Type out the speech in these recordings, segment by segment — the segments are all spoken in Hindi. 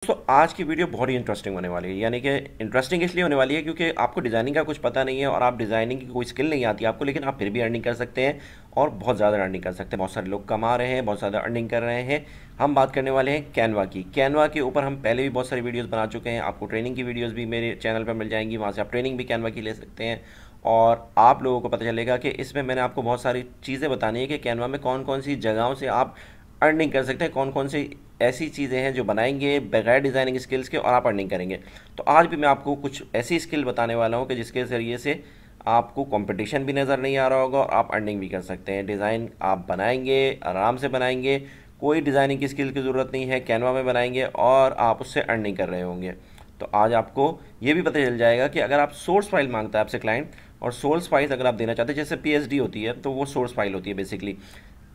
दोस्तों आज की वीडियो बहुत ही इंटरेस्टिंग होने वाली है। यानी कि इंटरेस्टिंग इसलिए होने वाली है क्योंकि आपको डिज़ाइनिंग का कुछ पता नहीं है और आप डिज़ाइनिंग की कोई स्किल नहीं आती आपको, लेकिन आप फिर भी अर्निंग कर सकते हैं और बहुत ज़्यादा अर्निंग कर सकते हैं। बहुत सारे लोग कमा रहे हैं, बहुत ज़्यादा अर्निंग कर रहे हैं। हम बात करने वाले हैं कैनवा की। कैनवा के ऊपर हम पहले भी बहुत सारी वीडियोज़ बना चुके हैं। आपको ट्रेनिंग की वीडियोज़ भी मेरे चैनल पर मिल जाएंगी, वहाँ से आप ट्रेनिंग भी कैनवा की ले सकते हैं और आप लोगों को पता चलेगा कि इसमें मैंने आपको बहुत सारी चीज़ें बतानी है कि कैनवा में कौन कौन सी जगहों से आप अर्निंग कर सकते हैं, कौन कौन सी ऐसी चीज़ें हैं जो बनाएंगे बगैर डिज़ाइनिंग स्किल्स के और आप अर्निंग करेंगे। तो आज भी मैं आपको कुछ ऐसी स्किल बताने वाला हूँ कि जिसके ज़रिए से आपको कंपटीशन भी नज़र नहीं आ रहा होगा और आप अर्निंग भी कर सकते हैं। डिज़ाइन आप बनाएंगे, आराम से बनाएंगे, कोई डिज़ाइनिंग की स्किल की ज़रूरत नहीं है, कैनवा में बनाएंगे और आप उससे अर्निंग कर रहे होंगे। तो आज आपको ये भी पता चल जाएगा कि अगर आप सोर्स फाइल मांगता है आपसे क्लाइंट, और सोर्स फाइल अगर आप देना चाहते हैं, जैसे पीएचडी होती है तो वो सोर्स फाइल होती है बेसिकली।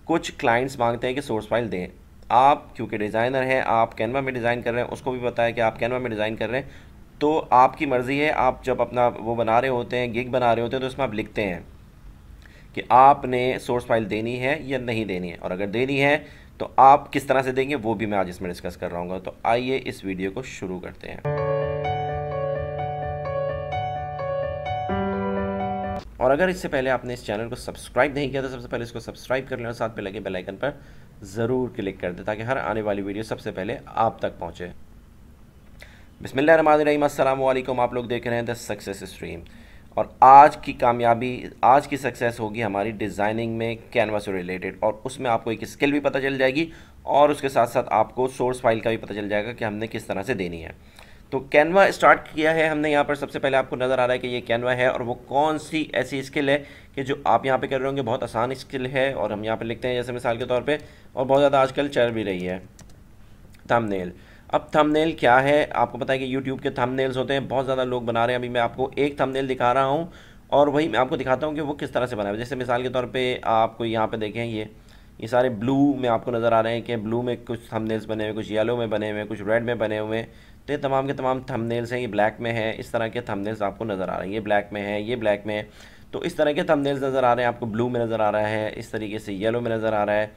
कुछ क्लाइंट्स मांगते हैं कि सोर्स फाइल दें। आप क्योंकि डिज़ाइनर हैं, आप कैनवा में डिज़ाइन कर रहे हैं, उसको भी पता है कि आप कैनवा में डिज़ाइन कर रहे हैं, तो आपकी मर्ज़ी है। आप जब अपना वो बना रहे होते हैं, गिग बना रहे होते हैं, तो उसमें आप लिखते हैं कि आपने सोर्स फाइल देनी है या नहीं देनी है, और अगर देनी है तो आप किस तरह से देंगे वो भी मैं आज इसमें डिस्कस कर रहा हूँ। तो आइए इस वीडियो को शुरू करते हैं। और अगर इससे पहले आपने इस चैनल को सब्सक्राइब नहीं किया तो सबसे पहले इसको सब्सक्राइब कर लें और साथ पे लगे बेल आइकन पर ज़रूर क्लिक कर दें ताकि हर आने वाली वीडियो सबसे पहले आप तक पहुंचे। बिस्मिल्लाहिर्रहमानिर्रहीम, अस्सलाम वालेकुम। आप लोग देख रहे हैं द सक्सेस स्ट्रीम और आज की कामयाबी, आज की सक्सेस होगी हमारी डिज़ाइनिंग में कैनवा से रिलेटेड, और उसमें आपको एक स्किल भी पता चल जाएगी और उसके साथ साथ आपको सोर्स फाइल का भी पता चल जाएगा कि हमने किस तरह से देनी है। तो कैनवा स्टार्ट किया है हमने यहाँ पर। सबसे पहले आपको नज़र आ रहा है कि ये कैनवा है और वो कौन सी ऐसी स्किल है कि जो आप यहाँ पे कर रहे होंगे। बहुत आसान स्किल है और हम यहाँ पे लिखते हैं जैसे मिसाल के तौर पे, और बहुत ज़्यादा आजकल चल भी रही है, थंबनेल। अब थंबनेल क्या है, आपको पता है कि यूट्यूब के थंबनेल्स होते हैं, बहुत ज़्यादा लोग बना रहे हैं। अभी मैं आपको एक थंबनेल दिखा रहा हूँ और वही मैं आपको दिखाता हूँ कि वो किस तरह से बना है। जैसे मिसाल के तौर पर आपको यहाँ पर देखें, ये सारे ब्लू में आपको नज़र आ रहे हैं कि ब्लू में कुछ थंबनेल्स बने हुए, कुछ येलो में बने हुए, कुछ रेड में बने हुए। तो ये तमाम के तमाम थंबनेल्स हैं। ये ब्लैक में है, इस तरह के थंबनेल्स आपको नज़र आ रहे हैं। ये ब्लैक में है, ये ब्लैक में है। तो इस तरह के थंबनेल्स नज़र आ रहे हैं आपको। ब्लू में नज़र आ रहा है, इस तरीके से येलो में नज़र आ रहा है।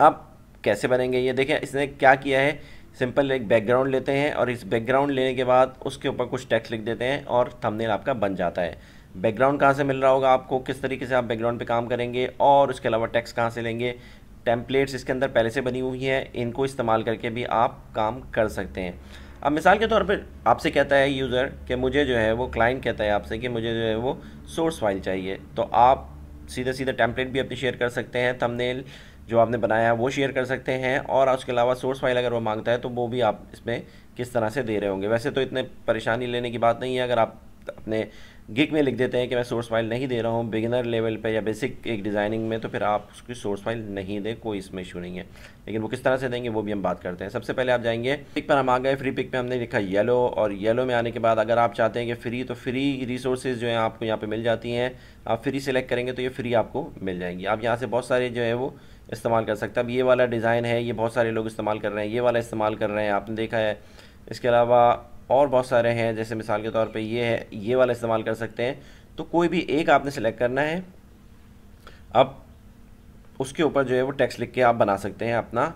अब कैसे बनेंगे ये देखें। इसने क्या किया है, सिंपल एक बैकग्राउंड लेते हैं और इस बैकग्राउंड लेने के बाद उसके ऊपर कुछ टेक्स्ट लिख देते हैं और थंबनेल आपका बन जाता है। बैकग्राउंड कहाँ से मिल रहा होगा आपको, किस तरीके से आप बैकग्राउंड पे काम करेंगे, और उसके अलावा टेक्स्ट कहाँ से लेंगे। टेम्पलेट्स इसके अंदर पहले से बनी हुई हैं, इनको इस्तेमाल करके भी आप काम कर सकते हैं। अब मिसाल के तौर पर आपसे कहता है यूज़र कि मुझे जो है वो, क्लाइंट कहता है आपसे कि मुझे जो है वो सोर्स फाइल चाहिए, तो आप सीधे सीधे टेम्पलेट भी अपनी शेयर कर सकते हैं, थंबनेल जो आपने बनाया है वो शेयर कर सकते हैं, और उसके अलावा सोर्स फाइल अगर वो मांगता है तो वो भी आप इसमें किस तरह से दे रहे होंगे। वैसे तो इतने परेशानी लेने की बात नहीं है। अगर आप अपने गिग में लिख देते हैं कि मैं सोर्स फाइल नहीं दे रहा हूँ बिगिनर लेवल पे या बेसिक एक डिज़ाइनिंग में, तो फिर आप उसकी सोर्स फाइल नहीं दें, कोई इसमें इशू नहीं है। लेकिन वो किस तरह से देंगे वो भी हम बात करते हैं। सबसे पहले आप जाएंगे पिक पर, हम आ गए। फ्री पिक पे हमने लिखा येलो, और येलो में आने के बाद अगर आप चाहते हैं कि फ्री, तो फ्री रिसोर्सेज जो हैं आपको यहाँ पर मिल जाती हैं। आप फ्री सेलेक्ट करेंगे तो ये फ्री आपको मिल जाएंगी। आप यहाँ से बहुत सारे जो है वो इस्तेमाल कर सकते हैं। अब ये वाला डिज़ाइन है, ये बहुत सारे लोग इस्तेमाल कर रहे हैं, ये वाला इस्तेमाल कर रहे हैं, आपने देखा है। इसके अलावा और बहुत सारे हैं, जैसे मिसाल के तौर पे ये है, ये वाला इस्तेमाल कर सकते हैं। तो कोई भी एक आपने सेलेक्ट करना है। अब उसके ऊपर जो है वो टेक्स्ट लिख के आप बना सकते हैं अपना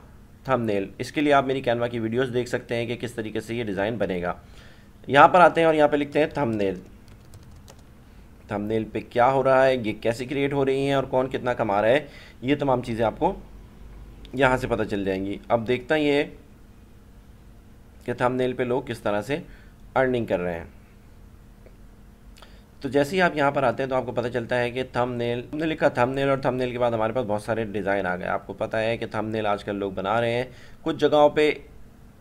थंबनेल। इसके लिए आप मेरी कैनवा की वीडियोस देख सकते हैं कि किस तरीके से ये डिज़ाइन बनेगा। यहाँ पर आते हैं और यहाँ पे लिखते हैं थंबनेल। थंबनेल पे क्या हो रहा है, ये कैसे क्रिएट हो रही हैं और कौन कितना कमा रहा है, ये तमाम चीज़ें आपको यहाँ से पता चल जाएंगी। अब देखता ही ये कि थंबनेल पे लोग किस तरह से अर्निंग कर रहे हैं। तो जैसे ही आप यहाँ पर आते हैं तो आपको पता चलता है कि थंबनेल, हमने लिखा थंबनेल, और थंबनेल के बाद हमारे पास बहुत सारे डिज़ाइन आ गए। आपको पता है कि थंबनेल आजकल लोग बना रहे हैं। कुछ जगहों पे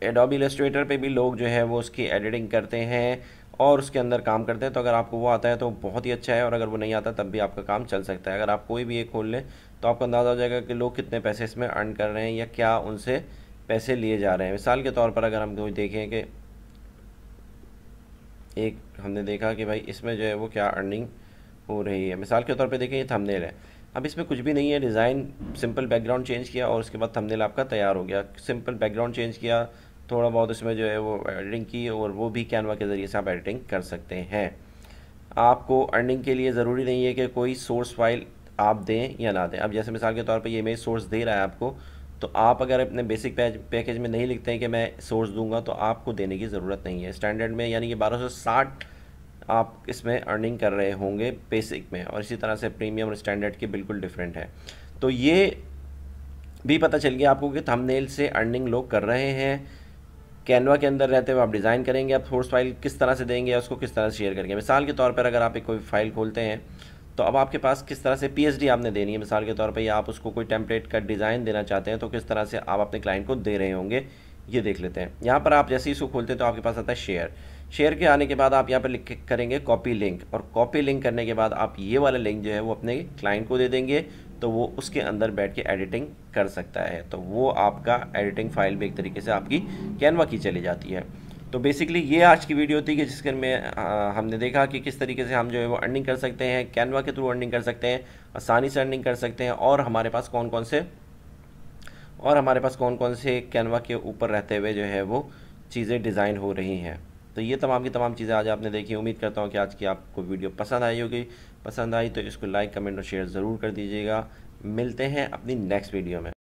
एडोबी इलस्ट्रेटर पे भी लोग जो है वो उसकी एडिटिंग करते हैं और उसके अंदर काम करते हैं। तो अगर आपको वो आता है तो बहुत ही अच्छा है, और अगर वो नहीं आता तब भी आपका काम चल सकता है। अगर आप कोई भी एक खोल लें तो आपको अंदाज़ा हो जाएगा कि लोग कितने पैसे इसमें अर्न कर रहे हैं या क्या उनसे पैसे लिए जा रहे हैं। मिसाल के तौर पर अगर हम कोई देखें कि एक हमने देखा कि भाई इसमें जो है वो क्या अर्निंग हो रही है। मिसाल के तौर पे देखें, ये थंबनेल है। अब इसमें कुछ भी नहीं है, डिज़ाइन सिंपल बैकग्राउंड चेंज किया और उसके बाद थंबनेल आपका तैयार हो गया। सिंपल बैकग्राउंड चेंज किया, थोड़ा बहुत इसमें जो है वो एडिटिंग की, और वो भी कैनवा के ज़रिए से आप एडिटिंग कर सकते हैं। आपको अर्निंग के लिए ज़रूरी नहीं है कि कोई सोर्स फाइल आप दें या ना दें। अब जैसे मिसाल के तौर पर ये इमेज सोर्स दे रहा है आपको, तो आप अगर अपने बेसिक पैकेज में नहीं लिखते हैं कि मैं सोर्स दूंगा, तो आपको देने की ज़रूरत नहीं है। स्टैंडर्ड में यानी कि 1260 आप इसमें अर्निंग कर रहे होंगे बेसिक में, और इसी तरह से प्रीमियम और स्टैंडर्ड की बिल्कुल डिफरेंट है। तो ये भी पता चल गया आपको कि थंबनेल से अर्निंग लोग कर रहे हैं। कैनवा के अंदर रहते हुए आप डिज़ाइन करेंगे, आप सोर्स फाइल किस तरह से देंगे या उसको किस तरह से शेयर करेंगे। मिसाल के तौर पर अगर आप एक कोई फाइल खोलते हैं, तो अब आपके पास किस तरह से पीएचडी आपने देनी है मिसाल के तौर पे, या आप उसको कोई टेम्पलेट का डिज़ाइन देना चाहते हैं, तो किस तरह से आप अपने क्लाइंट को दे रहे होंगे, ये देख लेते हैं। यहाँ पर आप जैसे ही इसको खोलते हैं तो आपके पास आता है शेयर। शेयर के आने के बाद आप यहाँ पर लिख करेंगे कॉपी लिंक, और कॉपी लिंक करने के बाद आप ये वाला लिंक जो है वो अपने क्लाइंट को दे देंगे, तो वो उसके अंदर बैठ के एडिटिंग कर सकता है। तो वो आपका एडिटिंग फाइल भी एक तरीके से आपकी कैनवा की चली जाती है। तो बेसिकली ये आज की वीडियो थी कि जिसके में हमने देखा कि किस तरीके से हम जो है वो अर्निंग कर सकते हैं, कैनवा के थ्रू अर्निंग कर सकते हैं, आसानी से अर्निंग कर सकते हैं, और हमारे पास कौन कौन से कैनवा के ऊपर रहते हुए जो है वो चीज़ें डिज़ाइन हो रही हैं। तो ये तमाम की तमाम चीज़ें आज आपने देखी। उम्मीद करता हूँ कि आज की आपको वीडियो पसंद आई होगी। पसंद आई तो इसको लाइक, कमेंट और शेयर ज़रूर कर दीजिएगा। मिलते हैं अपनी नेक्स्ट वीडियो में।